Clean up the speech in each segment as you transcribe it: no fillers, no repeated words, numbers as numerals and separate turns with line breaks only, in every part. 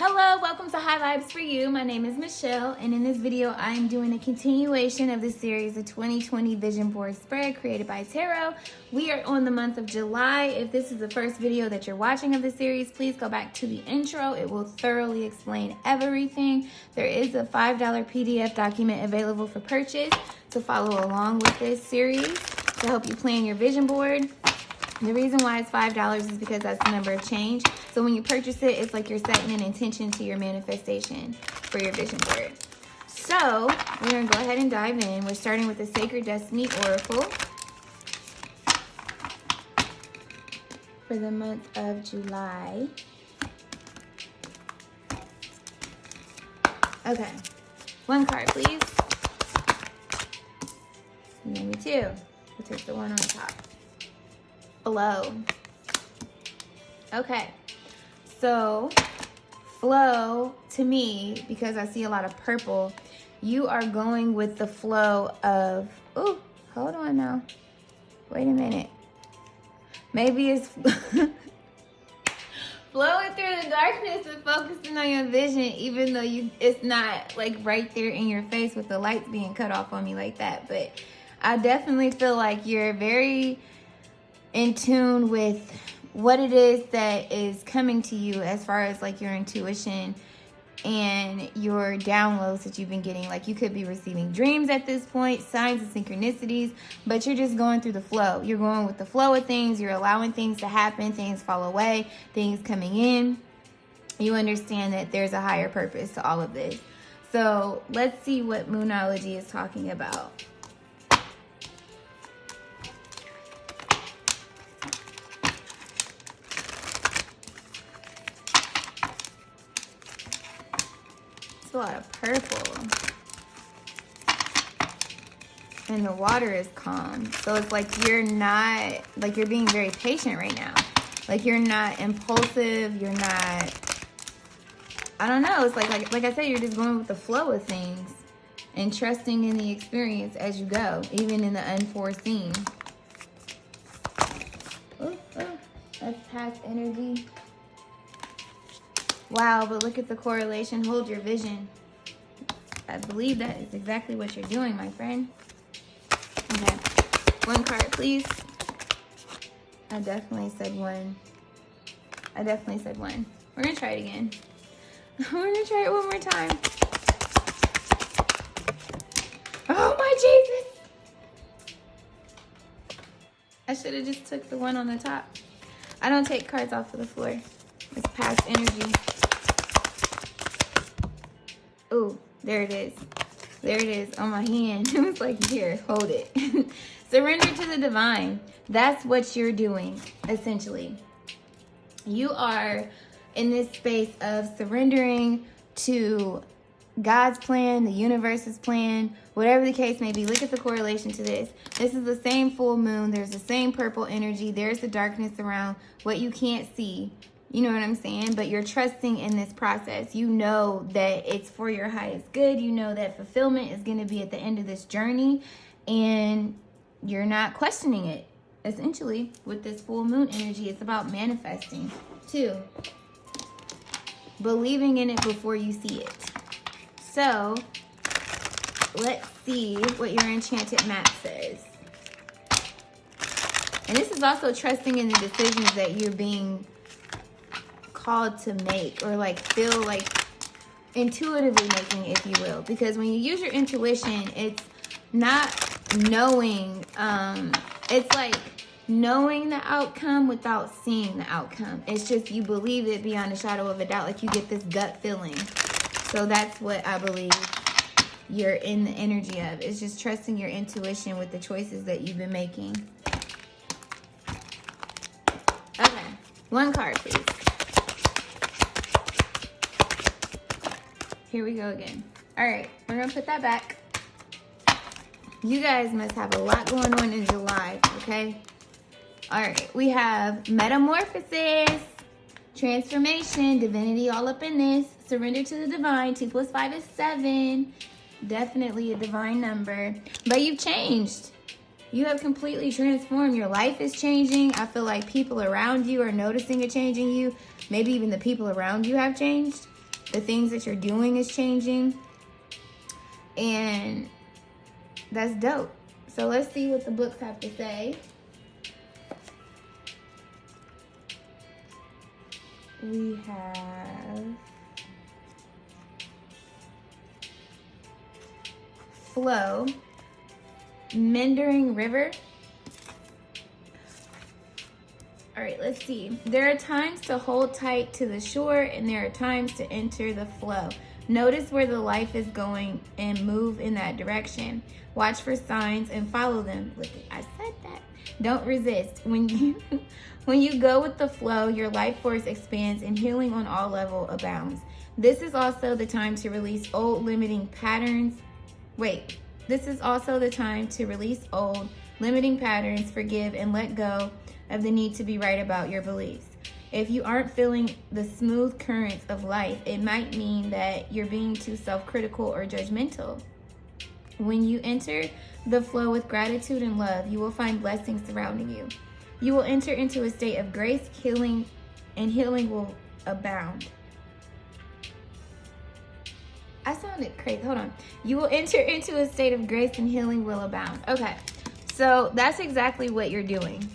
Hello, welcome to High Vibes for You. My name is Michelle, and in this video, I am doing a continuation of the series, the 2020 Vision Board Spread created by Tarot. We are on the month of July. If this is the first video that you're watching of the series, please go back to the intro. It will thoroughly explain everything. There is a $5 PDF document available for purchase to follow along with this series to help you plan your vision board. The reason why it's $5 is because that's the number of change. So when you purchase it, it's like you're setting an intention to your manifestation for your vision board. So we're going to go ahead and dive in. We're starting with the Sacred Destiny Oracle for the month of July. Okay. One card, please. Maybe two. We'll take the one on top. Flow. Okay, so flow to me, because I see a lot of purple, you are going with the flow of, oh, hold on now. Wait a minute. Maybe it's flowing through the darkness and focusing on your vision, even though it's not like right there in your face with the lights being cut off on me like that. But I definitely feel like you're very in tune with what it is that is coming to you as far as like your intuition and your downloads that you've been getting. Like you could be receiving dreams at this point, signs and synchronicities, but you're just going through the flow. You're going with the flow of things. You're allowing things to happen, things fall away, things coming in. You understand that there's a higher purpose to all of this. So let's see what Moonology is talking about. A lot of purple, and the water is calm, so it's like you're not, like you're being very patient right now, like you're not impulsive, you're not, I don't know, it's like I said, you're just going with the flow of things and trusting in the experience as you go, even in the unforeseen. Oh, that's past energy. Wow, but look at the correlation. Hold your vision. I believe that is exactly what you're doing, my friend. Okay. One card, please. I definitely said one. We're going to try it again. We're going to try it one more time. Oh, my Jesus. I should have just took the one on the top. I don't take cards off of the floor. It's past energy. Oh, there it is. There it is on my hand. It was like, here, hold it. Surrender to the divine. That's what you're doing, essentially. You are in this space of surrendering to God's plan, the universe's plan, whatever the case may be. Look at the correlation to this. This is the same full moon. There's the same purple energy. There's the darkness around what you can't see. You know what I'm saying? But you're trusting in this process. You know that it's for your highest good. You know that fulfillment is going to be at the end of this journey. And you're not questioning it. Essentially, with this full moon energy, it's about manifesting too. Believing in it before you see it. So, let's see what your enchanted map says. And this is also trusting in the decisions that you're being called to make, or like feel like intuitively making, if you will, because when you use your intuition, it's not knowing, it's like knowing the outcome without seeing the outcome. It's just you believe it beyond a shadow of a doubt, like you get this gut feeling. So that's what I believe you're in the energy of. It's just trusting your intuition with the choices that you've been making. Okay, one card, please. Here we go again. All right, we're gonna put that back. You guys must have a lot going on in July, okay? All right, we have metamorphosis, transformation, divinity all up in this, surrender to the divine, 2 + 5 is 7. Definitely a divine number, but you've changed. You have completely transformed. Your life is changing. I feel like people around you are noticing a change in you. Maybe even the people around you have changed. The things that you're doing is changing. And that's dope. So let's see what the books have to say. We have flow, meandering river. All right, let's see. There are times to hold tight to the shore, and there are times to enter the flow. Notice where the life is going and move in that direction. Watch for signs and follow them. Look, I said that. Don't resist. When you go with the flow, your life force expands and healing on all levels abounds. This is also the time to release old limiting patterns. This is also the time to release old limiting patterns, forgive, and let go of the need to be right about your beliefs. If you aren't feeling the smooth currents of life, it might mean that you're being too self-critical or judgmental. When you enter the flow with gratitude and love, you will find blessings surrounding you. You will enter into a state of grace, healing, and healing will abound. I sounded crazy. Hold on. You will enter into a state of grace and healing will abound. Okay, so that's exactly what you're doing.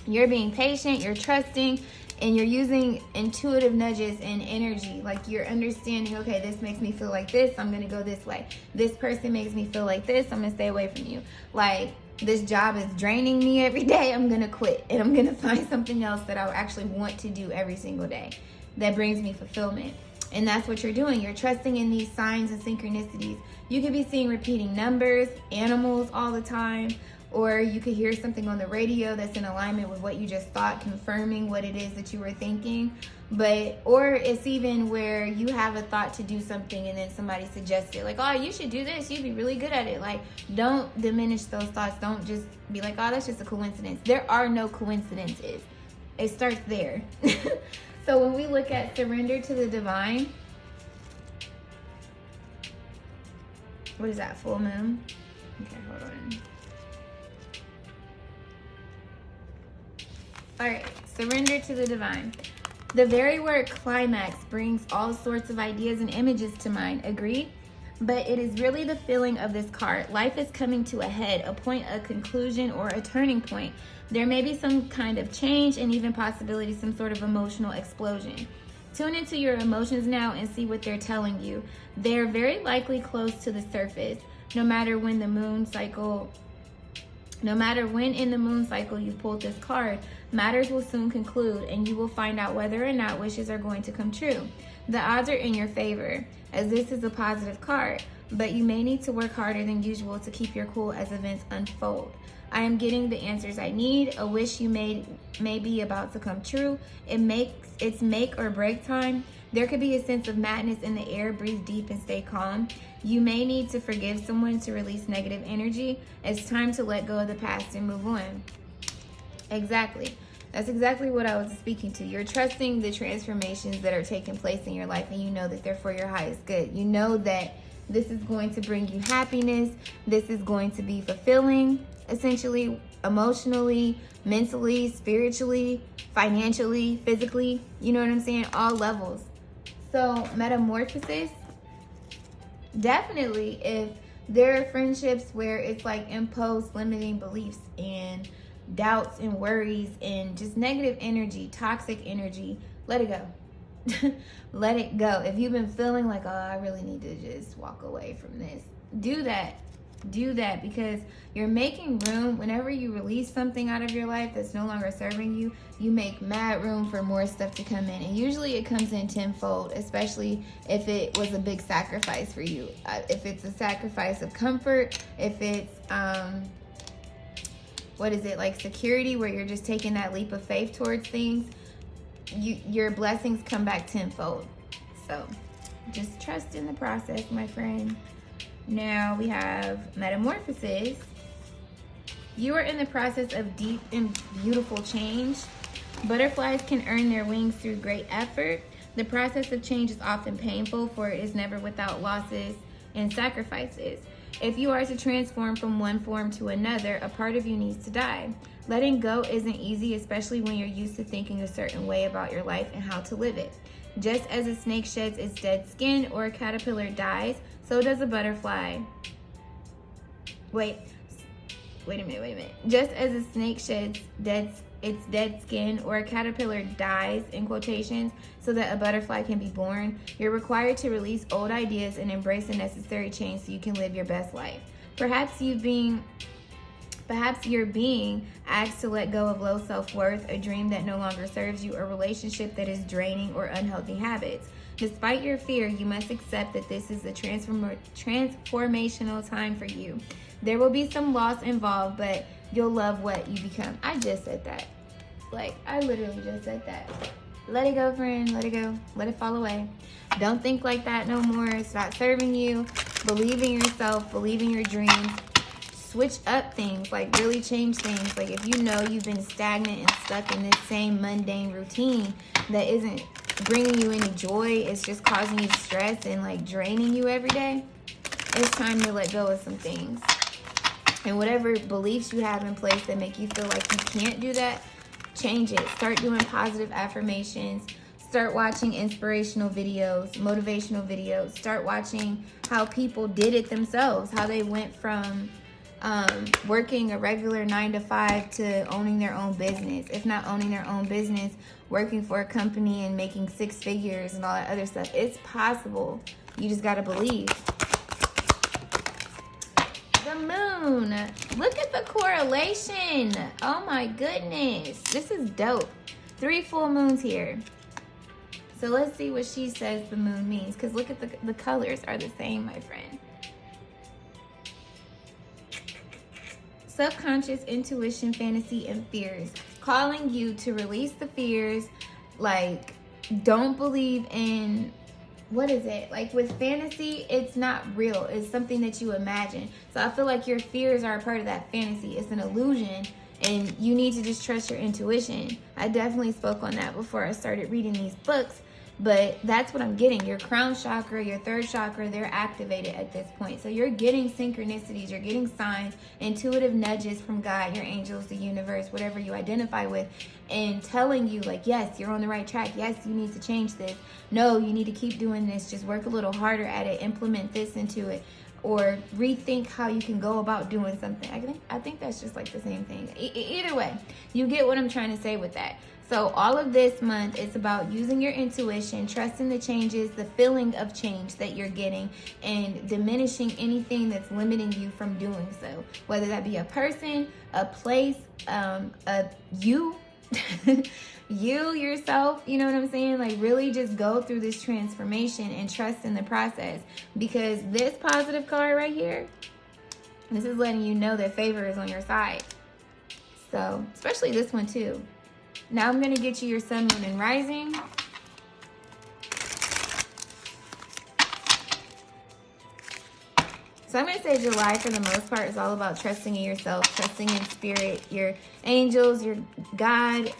You're being patient, you're trusting, and you're using intuitive nudges and energy. Like you're understanding, okay, this makes me feel like this, I'm going to go this way. This person makes me feel like this, I'm going to stay away from you. Like this job is draining me every day, I'm going to quit. And I'm going to find something else that I actually want to do every single day that brings me fulfillment. And that's what you're doing. You're trusting in these signs and synchronicities. You could be seeing repeating numbers, animals all the time, or you could hear something on the radio that's in alignment with what you just thought, confirming what it is that you were thinking. Or it's even where you have a thought to do something and then somebody suggests it, like, oh, you should do this, you'd be really good at it. Like, don't diminish those thoughts. Don't just be like, oh, that's just a coincidence. There are no coincidences. It starts there. So when we look at surrender to the divine, what is that, full moon? Okay, hold on. All right, surrender to the divine. The very word climax brings all sorts of ideas and images to mind, agreed? But it is really the feeling of this card. Life is coming to a head, a point, a conclusion, or a turning point. There may be some kind of change and even possibly some sort of emotional explosion. Tune into your emotions now and see what they're telling you. They're very likely close to the surface. No matter when in the moon cycle you pulled this card, matters will soon conclude and you will find out whether or not wishes are going to come true. The odds are in your favor, as this is a positive card, but you may need to work harder than usual to keep your cool as events unfold. I am getting the answers I need. A wish you made may be about to come true. It's make or break time. There could be a sense of madness in the air. Breathe deep and stay calm. You may need to forgive someone to release negative energy. It's time to let go of the past and move on. Exactly. That's exactly what I was speaking to. You're trusting the transformations that are taking place in your life, and you know that they're for your highest good. You know that this is going to bring you happiness. This is going to be fulfilling, essentially, emotionally, mentally, spiritually, financially, physically. You know what I'm saying? All levels. So metamorphosis, definitely, if there are friendships where it's like imposed limiting beliefs and doubts and worries and just negative energy, toxic energy, let it go. Let it go. If you've been feeling like, oh, I really need to just walk away from this, do that. Do that, because you're making room. Whenever you release something out of your life that's no longer serving you, you make mad room for more stuff to come in. And usually it comes in tenfold, especially if it was a big sacrifice for you. If it's a sacrifice of comfort, if it's, like security, where you're just taking that leap of faith towards things, your blessings come back tenfold. So just trust in the process, my friend. Now we have metamorphosis. You are in the process of deep and beautiful change. Butterflies can earn their wings through great effort. The process of change is often painful, for it is never without losses and sacrifices. If you are to transform from one form to another, a part of you needs to die. Letting go isn't easy, especially when you're used to thinking a certain way about your life and how to live it. Just as a snake sheds its dead skin or a caterpillar dies, so does a butterfly. Wait a minute. Just as a snake sheds its dead skin or a caterpillar dies, in quotations, so that a butterfly can be born, you're required to release old ideas and embrace the necessary change so you can live your best life. Perhaps you're being asked to let go of low self-worth, a dream that no longer serves you, a relationship that is draining, or unhealthy habits. Despite your fear, you must accept that this is a transformational time for you. There will be some loss involved, but you'll love what you become. I just said that. Like, I literally just said that. Let it go, friend. Let it go. Let it fall away. Don't think like that no more. It's not serving you. Believe in yourself. Believe in your dreams. Switch up things. Like, really change things. Like, if you know you've been stagnant and stuck in this same mundane routine that isn't bringing you any joy, it's just causing you stress and, like, draining you every day, it's time to let go of some things. And whatever beliefs you have in place that make you feel like you can't do that, change it. Start doing positive affirmations. Start watching inspirational videos, motivational videos. Start watching how people did it themselves, how they went from working a regular 9-to-5 to owning their own business. If not owning their own business, working for a company and making 6 figures and all that other stuff. It's possible. You just got to believe. The moon. Look at the correlation. Oh my goodness. This is dope. 3 full moons here. So let's see what she says the moon means. Because look at the colors are the same, my friend. Subconscious, intuition, fantasy, and fears. Calling you to release the fears. Like, don't believe in... What is it? Like with fantasy, it's not real. It's something that you imagine. So I feel like your fears are a part of that fantasy. It's an illusion, and you need to just trust your intuition. I definitely spoke on that before I started reading these books, but that's what I'm getting. Your crown chakra, your third chakra, they're activated at this point. So you're getting synchronicities, you're getting signs, intuitive nudges from God, your angels, the universe, whatever you identify with, and telling you like, yes, you're on the right track. Yes, you need to change this. No, you need to keep doing this. Just work a little harder at it. Implement this into it. Or rethink how you can go about doing something. I think that's just like the same thing. Either way, you get what I'm trying to say with that. So all of this month is about using your intuition, trusting the changes, the feeling of change that you're getting, and diminishing anything that's limiting you from doing so. Whether that be a person, a place, you, you yourself, you know what I'm saying? Like really just go through this transformation and trust in the process. Because this positive card right here, this is letting you know that favor is on your side. So, especially this one too. Now I'm going to get you your sun, moon, and rising. So I'm going to say July for the most part is all about trusting in yourself, trusting in spirit, your angels, your God,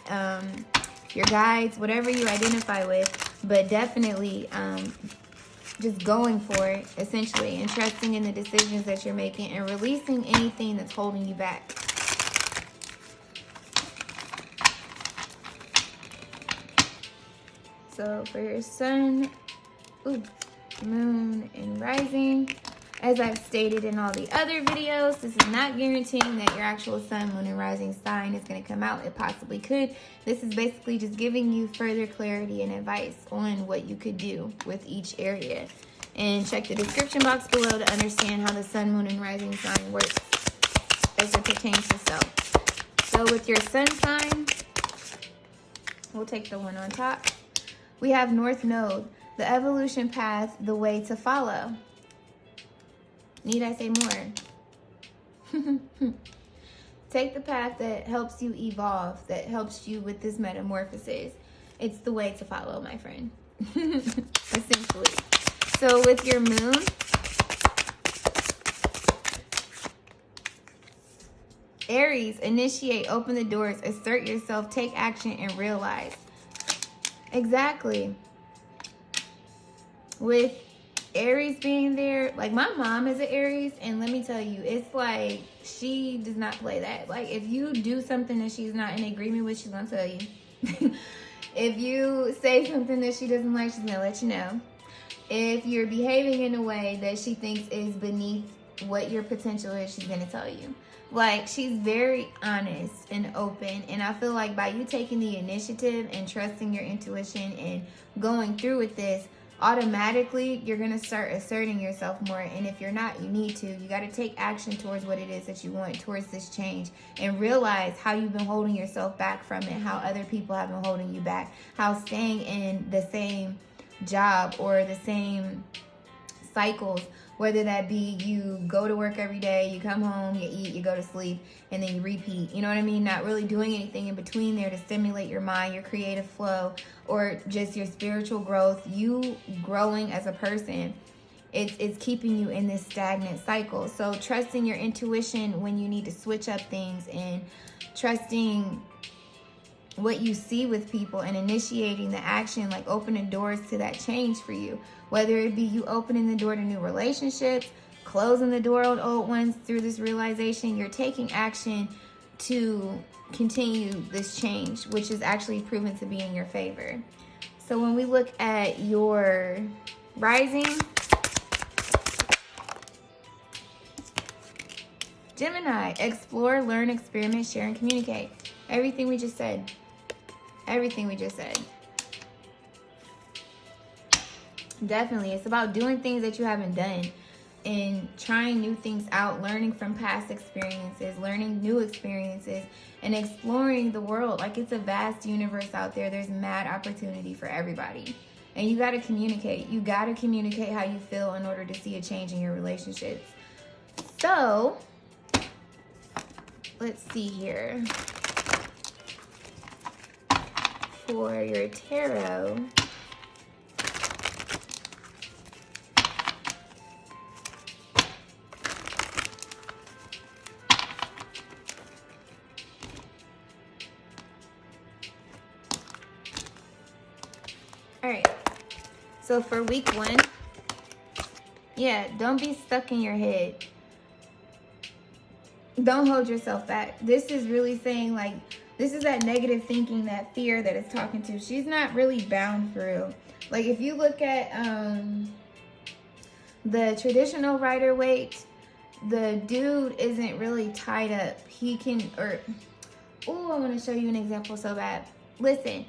your guides, whatever you identify with. But definitely just going for it, essentially, and trusting in the decisions that you're making and releasing anything that's holding you back. So for your sun, moon, and rising, as I've stated in all the other videos, this is not guaranteeing that your actual sun, moon, and rising sign is going to come out. It possibly could. This is basically just giving you further clarity and advice on what you could do with each area. And check the description box below to understand how the sun, moon, and rising sign works as it pertains to self. So with your sun sign, we'll take the one on top. We have North Node, the evolution path, the way to follow. Need I say more? Take the path that helps you evolve, that helps you with this metamorphosis. It's the way to follow, my friend. Essentially. So with your moon, Aries, initiate, open the doors, assert yourself, take action, and realize. Exactly. With Aries being there, like my mom is an Aries, and let me tell you, it's like she does not play that. Like if you do something that she's not in agreement with, she's gonna tell you. If you say something that she doesn't like, she's gonna let you know. If you're behaving in a way that she thinks is beneath what your potential is, she's gonna tell you. Like, she's very honest and open, and I feel like by you taking the initiative and trusting your intuition and going through with this, automatically you're going to start asserting yourself more. And if you're not, you need to. You got to take action towards what it is that you want, towards this change, and realize how you've been holding yourself back from it, how other people have been holding you back, how staying in the same job or the same cycles, whether that be you go to work every day, you come home, you eat, you go to sleep, and then you repeat. You know what I mean? Not really doing anything in between there to stimulate your mind, your creative flow, or just your spiritual growth, you growing as a person. It's keeping you in this stagnant cycle. So trusting your intuition when you need to switch up things, and trusting what you see with people and initiating the action, like opening doors to that change for you. Whether it be you opening the door to new relationships, closing the door on old ones through this realization, you're taking action to continue this change, which is actually proven to be in your favor. So when we look at your rising, Gemini, explore, learn, experiment, share, and communicate. Everything we just said. Everything we just said. Definitely. It's about doing things that you haven't done and trying new things out, learning from past experiences, learning new experiences, and exploring the world. Like, it's a vast universe out there. There's mad opportunity for everybody. And you got to communicate. You got to communicate how you feel in order to see a change in your relationships. So, let's see here. For your tarot, all right, so for week 1, yeah, don't be stuck in your head. Don't hold yourself back. This is really saying, like, this is that negative thinking, that fear that it's talking to. She's not really bound through. Like, if you look at the traditional Rider-Waite, the dude isn't really tied up. He can, or, oh, I want to show you an example so bad. Listen,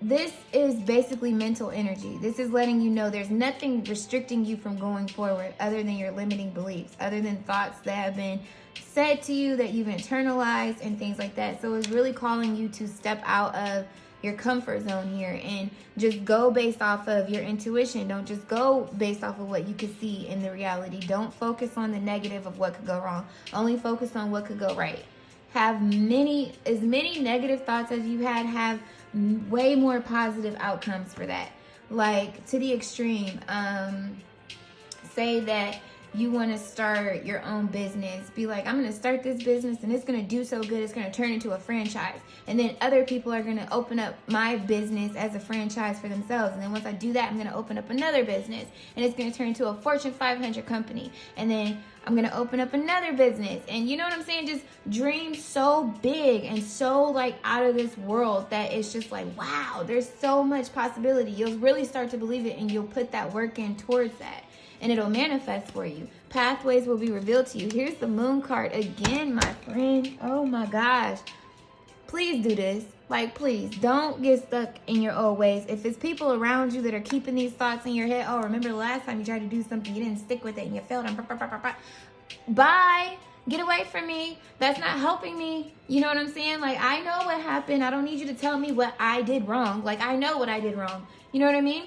this is basically mental energy. This is letting you know there's nothing restricting you from going forward other than your limiting beliefs, other than thoughts that have been said to you that you've internalized and things like that. So it's really calling you to step out of your comfort zone here and just go based off of your intuition. Don't just go based off of what you could see in the reality. Don't focus on the negative of what could go wrong. Only focus on what could go right. Have as many negative thoughts as you had, have way more positive outcomes for that. Like, to the extreme, say that you want to start your own business. Be like, I'm going to start this business and it's going to do so good, it's going to turn into a franchise. And then other people are going to open up my business as a franchise for themselves. And then once I do that, I'm going to open up another business and it's going to turn into a Fortune 500 company. And then I'm going to open up another business. And you know what I'm saying? Just dream so big and so, like, out of this world that it's just like, wow, there's so much possibility. You'll really start to believe it and you'll put that work in towards that. And it'll manifest for you. Pathways will be revealed to you. Here's the moon card again, my friend. Oh my gosh. Please do this. Like, please don't get stuck in your old ways. If it's people around you that are keeping these thoughts in your head, oh, remember the last time you tried to do something, you didn't stick with it and you failed. Bye. Get away from me. That's not helping me. You know what I'm saying? Like, I know what happened. I don't need you to tell me what I did wrong. Like, I know what I did wrong. You know what I mean?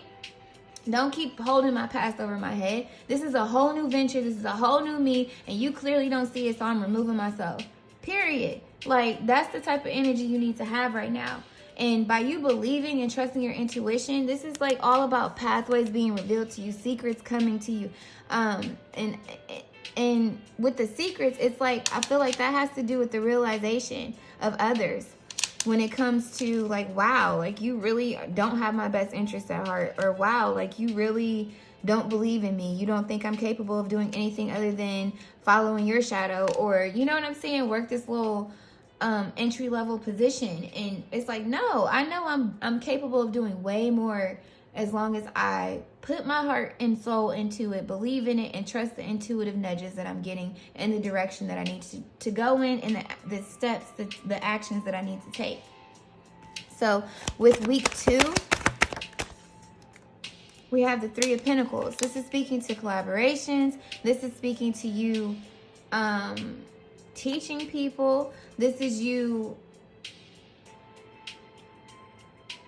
Don't keep holding my past over my head. This is a whole new venture. This is a whole new me. And you clearly don't see it, so I'm removing myself. Period. Like, that's the type of energy you need to have right now. And by you believing and trusting your intuition, this is like all about pathways being revealed to you, secrets coming to you. And with the secrets, it's like, I feel like that has to do with the realization of others. when it comes to like, wow, like you really don't have my best interest at heart, or wow, like you really don't believe in me. You don't think I'm capable of doing anything other than following your shadow, or you know what I'm saying? Work this little entry level position. And it's like, no, I know I'm capable of doing way more as long as I put my heart and soul into it, believe in it, and trust the intuitive nudges that I'm getting in the direction that I need to go in, and the steps, the actions that I need to take. So with week 2, we have the 3 of Pentacles. This is speaking to collaborations. This is speaking to you teaching people. This is you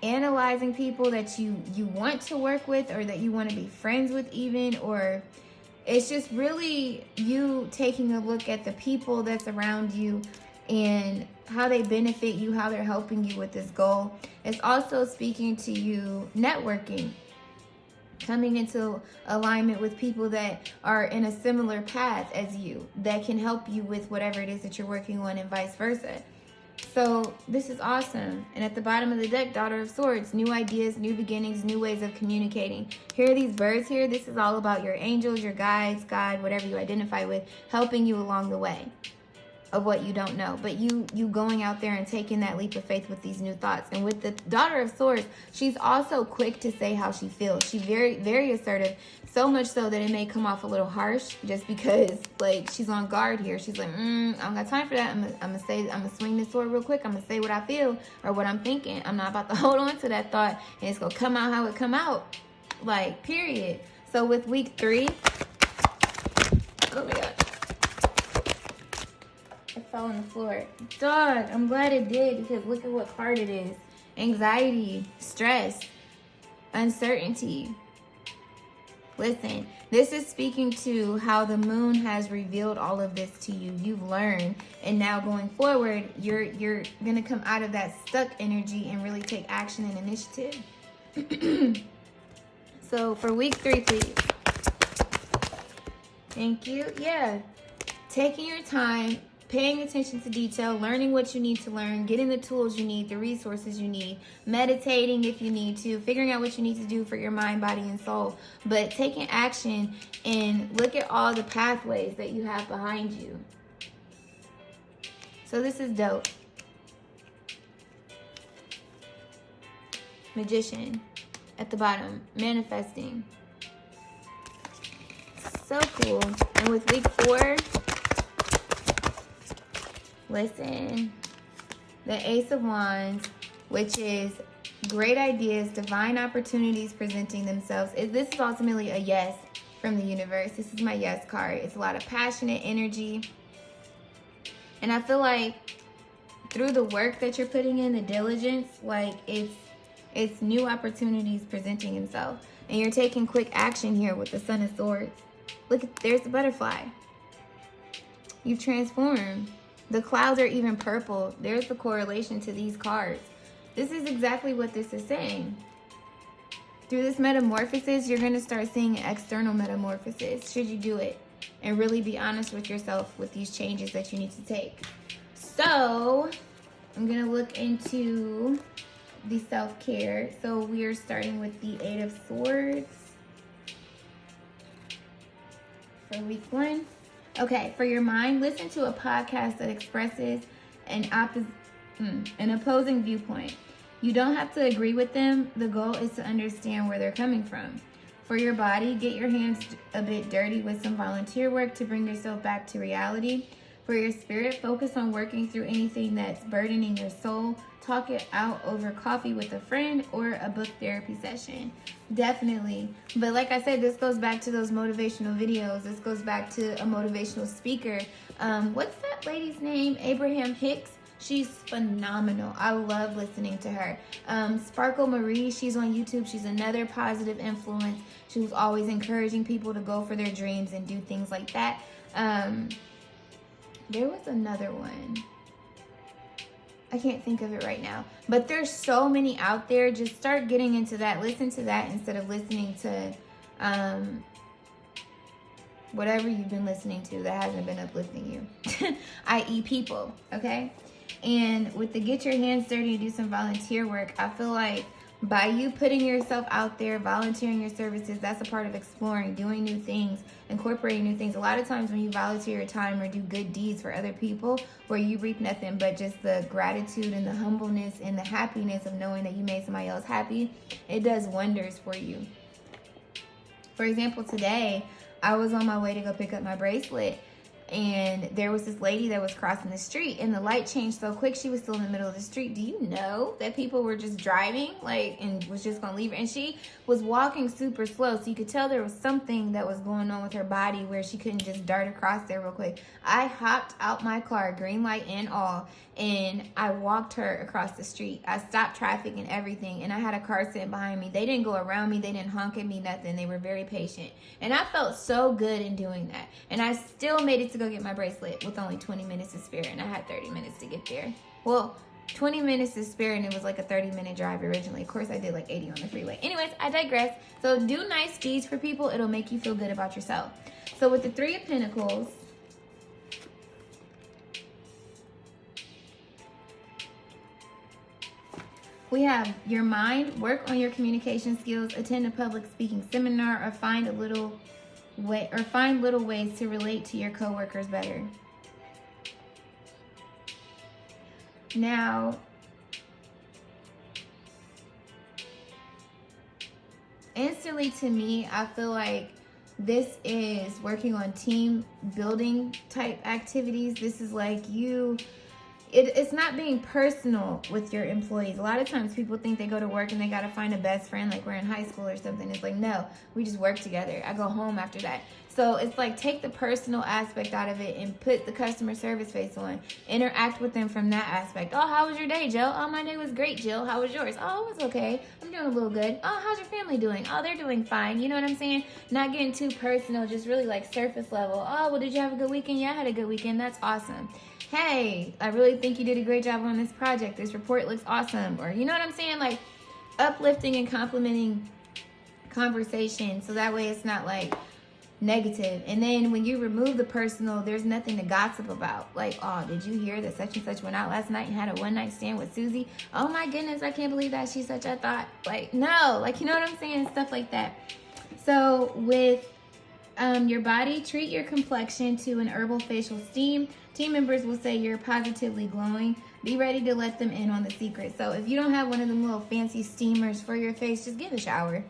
analyzing people that you want to work with, or that you want to be friends with even, or it's just really you taking a look at the people that's around you and how they benefit you, how they're helping you with this goal. It's also speaking to you networking, coming into alignment with people that are in a similar path as you, that can help you with whatever it is that you're working on, and vice versa. So this is awesome. And at the bottom of the deck, Daughter of Swords, new ideas, new beginnings, new ways of communicating. Here are these birds here. This is all about your angels, your guides, God, whatever you identify with, helping you along the way of what you don't know. But you going out there and taking that leap of faith with these new thoughts. And with the Daughter of Swords, she's also quick to say how she feels. She's very, very assertive. So much so that it may come off a little harsh, just because like she's on guard here. She's like, I don't got time for that. I'm gonna swing this sword real quick. I'm gonna say what I feel or what I'm thinking. I'm not about to hold on to that thought, and it's gonna come out how it come out. Like, period. So with week 3, oh my God, it fell on the floor. Dog, I'm glad it did, because look at what card it is. Anxiety, stress, uncertainty. Listen, this is speaking to how the moon has revealed all of this to you. You've learned, and now going forward, you're going to come out of that stuck energy and really take action and initiative. So for week 3, please. Thank you. Yeah. Taking your time, paying attention to detail, learning what you need to learn, getting the tools you need, the resources you need, meditating if you need to, figuring out what you need to do for your mind, body, and soul, but taking action and look at all the pathways that you have behind you. So this is dope. Magician at the bottom, manifesting. So cool. And with week 4, listen, the Ace of Wands, which is great ideas, divine opportunities presenting themselves. This is ultimately a yes from the universe. This is my yes card. It's a lot of passionate energy. And I feel like through the work that you're putting in, the diligence, like it's new opportunities presenting themselves. And you're taking quick action here with the Son of Swords. Look, there's the butterfly. You've transformed. The clouds are even purple. There's the correlation to these cards. This is exactly what this is saying. Through this metamorphosis, you're going to start seeing an external metamorphosis, should you do it, and really be honest with yourself with these changes that you need to take. So, I'm going to look into the self-care. So, we are starting with the 8 of Swords for week 1. Okay, for your mind, listen to a podcast that expresses an opposing viewpoint. You don't have to agree with them. The goal is to understand where they're coming from. For your body, get your hands a bit dirty with some volunteer work to bring yourself back to reality. For your spirit, focus on working through anything that's burdening your soul. Talk it out over coffee with a friend or a book therapy session. Definitely. But like I said, this goes back to those motivational videos. This goes back to a motivational speaker. What's that lady's name? Abraham Hicks. She's phenomenal. I love listening to her. Sparkle Marie, she's on YouTube. She's another positive influence. She was always encouraging people to go for their dreams and do things like that. There was another one. I can't think of it right now. But there's so many out there. Just start getting into that. Listen to that instead of listening to whatever you've been listening to that hasn't been uplifting you. I.e. people, okay? And with the get your hands dirty and do some volunteer work, I feel like by you putting yourself out there, volunteering your services, that's a part of exploring, doing new things, incorporating new things. A lot of times when you volunteer your time or do good deeds for other people, where you reap nothing but just the gratitude and the humbleness and the happiness of knowing that you made somebody else happy, it does wonders for you. For example, today, I was on my way to go pick up my bracelet, and there was this lady that was crossing the street, and the light changed so quick, she was still in the middle of the street. Do you know that people were just driving, like, and was just gonna leave her? And she was walking super slow, so you could tell there was something that was going on with her body where she couldn't just dart across there real quick. I hopped out my car, green light and all, and I walked her across the street. I stopped traffic and everything, and I had a car sitting behind me. They didn't go around me, they didn't honk at me, nothing. They were very patient, and I felt so good in doing that. And I still made it to go get my bracelet with only 20 minutes to spare, and I had 30 minutes to get there. Well, 20 minutes to spare, and it was like a 30-minute drive originally. Of course, I did like 80 on the freeway. Anyways, I digress. So do nice deeds for people. It'll make you feel good about yourself. So with the Three of Pentacles, we have your mind, work on your communication skills, attend a public speaking seminar, or find little ways to relate to your coworkers better. Now, instantly to me, I feel like this is working on team building type activities. This is like it's not being personal with your employees. A lot of times people think they go to work and they got to find a best friend like we're in high school or something. It's like, no, we just work together. I go home after that. So it's like, take the personal aspect out of it and put the customer service face on. Interact with them from that aspect. Oh, how was your day, Jill? Oh, my day was great, Jill. How was yours? Oh, it was okay. I'm doing a little good. Oh, how's your family doing? Oh, they're doing fine. You know what I'm saying? Not getting too personal, just really like surface level. Oh, well, did you have a good weekend? Yeah, I had a good weekend. That's awesome. Hey, I really think you did a great job on this project. This report looks awesome. Or, you know what I'm saying? Like, uplifting and complimenting conversation, so that way it's not like negative. And then when you remove the personal, there's nothing to gossip about. Like, oh, did you hear that such and such went out last night and had a one-night stand with Susie? Oh my goodness, I can't believe that she's such a thought. Like, no, like, you know what I'm saying? Stuff like that. So with your body, treat your complexion to an herbal facial steam. Team members will say you're positively glowing. Be ready to let them in on the secret. So if you don't have one of them little fancy steamers for your face, just get a shower.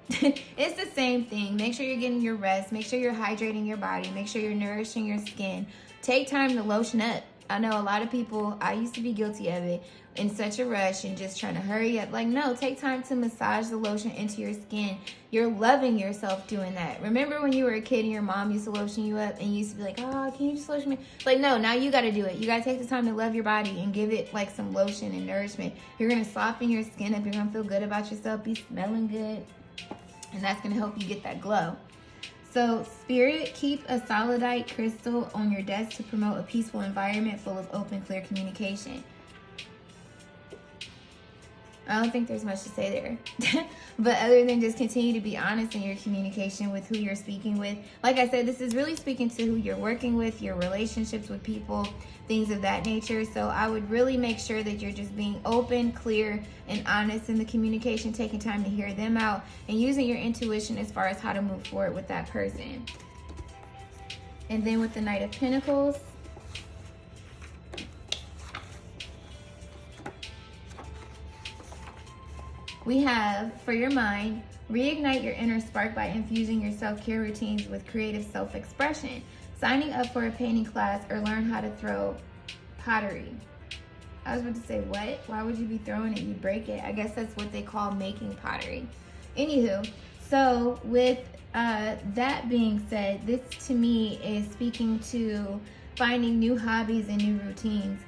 It's the same thing. Make sure you're getting your rest. Make sure you're hydrating your body. Make sure you're nourishing your skin. Take time to lotion up. I know a lot of people, I used to be guilty of it, in such a rush and just trying to hurry up. Like, no, take time to massage the lotion into your skin. You're loving yourself doing that. Remember when you were a kid and your mom used to lotion you up and you used to be like, oh, can you just lotion me? Like, no, now you got to do it. You got to take the time to love your body and give it like some lotion and nourishment. You're going to soften your skin up. You're going to feel good about yourself, be smelling good. And that's going to help you get that glow. So, Spirit, keep a solidite crystal on your desk to promote a peaceful environment full of open, clear communication. I don't think there's much to say there. But other than just continue to be honest in your communication with who you're speaking with. Like I said, this is really speaking to who you're working with, your relationships with people, things of that nature. So I would really make sure that you're just being open, clear, and honest in the communication, taking time to hear them out, and using your intuition as far as how to move forward with that person. And then with the Knight of Pentacles, we have, for your mind, reignite your inner spark by infusing your self-care routines with creative self-expression, signing up for a painting class, or learn how to throw pottery. I was about to say, what? Why would you be throwing it? You break it. I guess that's what they call making pottery. Anywho, so with that being said, this to me is speaking to finding new hobbies and new routines.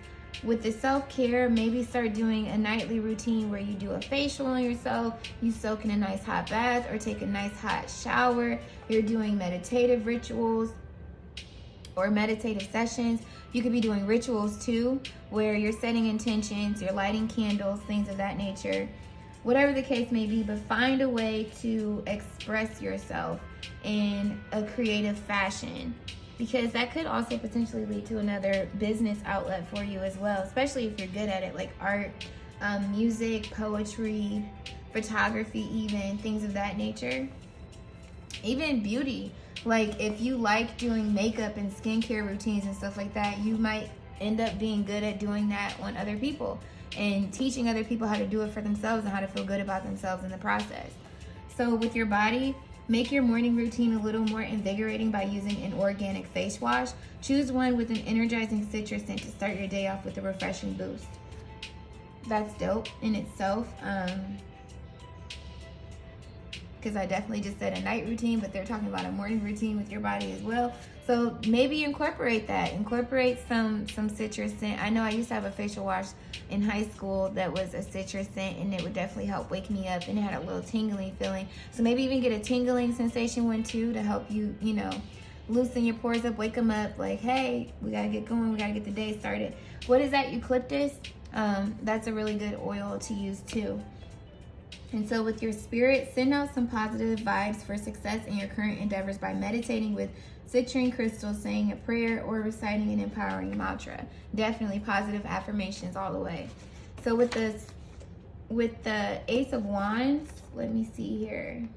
With the self-care, maybe start doing a nightly routine where you do a facial on yourself, you soak in a nice hot bath or take a nice hot shower. You're doing meditative rituals or meditative sessions. You could be doing rituals too, where you're setting intentions, you're lighting candles, things of that nature. Whatever the case may be, but find a way to express yourself in a creative fashion. because that could also potentially lead to another business outlet for you as well, especially if you're good at it, like art, music, poetry, photography, even things of that nature. Even beauty, like if you like doing makeup and skincare routines and stuff like that, you might end up being good at doing that on other people and teaching other people how to do it for themselves and how to feel good about themselves in the process. So with your body, make your morning routine a little more invigorating by using an organic face wash. Choose one with an energizing citrus scent to start your day off with a refreshing boost. That's dope in itself. Because I definitely just said a night routine, but they're talking about a morning routine with your body as well. So maybe incorporate that. Incorporate some citrus scent. I know I used to have a facial wash in high school that was a citrus scent, and it would definitely help wake me up, and it had a little tingling feeling. So maybe even get a tingling sensation one too to help you, you know, loosen your pores up, wake them up. Like, hey, we gotta get going. We gotta get the day started. What is that? Eucalyptus? That's a really good oil to use too. And so with your spirit, send out some positive vibes for success in your current endeavors by meditating with citrine crystals, saying a prayer, or reciting an empowering mantra. Definitely positive affirmations all the way. So with the Ace of Wands, let me see here.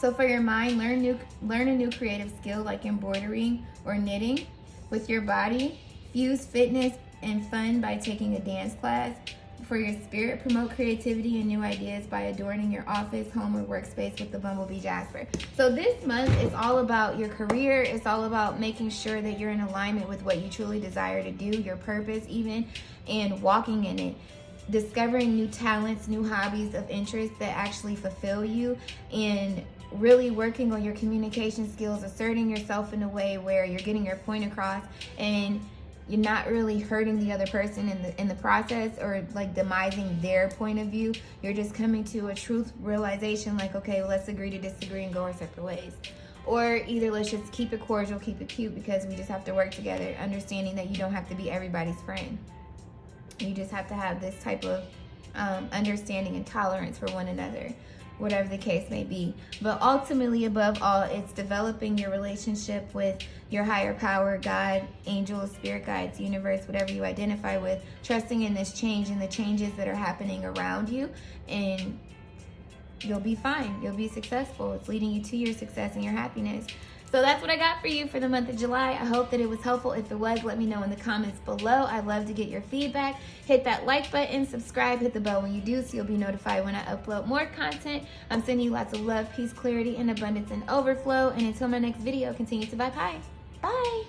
So for your mind, learn a new creative skill like embroidering or knitting. With your body, fuse fitness and fun by taking a dance class. For your spirit, promote creativity and new ideas by adorning your office, home, or workspace with the Bumblebee Jasper. So this month is all about your career. It's all about making sure that you're in alignment with what you truly desire to do, your purpose even, and walking in it. Discovering new talents, new hobbies of interest that actually fulfill you, and really working on your communication skills, asserting yourself in a way where you're getting your point across and you're not really hurting the other person in the process, or like demising their point of view. You're just coming to a truth realization like, okay, well, let's agree to disagree and go our separate ways. Or either let's just keep it cordial, keep it cute, because we just have to work together, understanding that you don't have to be everybody's friend. You just have to have this type of understanding and tolerance for one another, whatever the case may be. But ultimately, above all, it's developing your relationship with your higher power, God, angels, spirit guides, universe, whatever you identify with, trusting in this change and the changes that are happening around you, and you'll be fine. You'll be successful. It's leading you to your success and your happiness. So that's what I got for you for the month of July. I hope that it was helpful. If it was, let me know in the comments below. I'd love to get your feedback. Hit that like button, subscribe, hit the bell when you do, so you'll be notified when I upload more content. I'm sending you lots of love, peace, clarity, and abundance and overflow. And until my next video, continue to vibe high. Bye.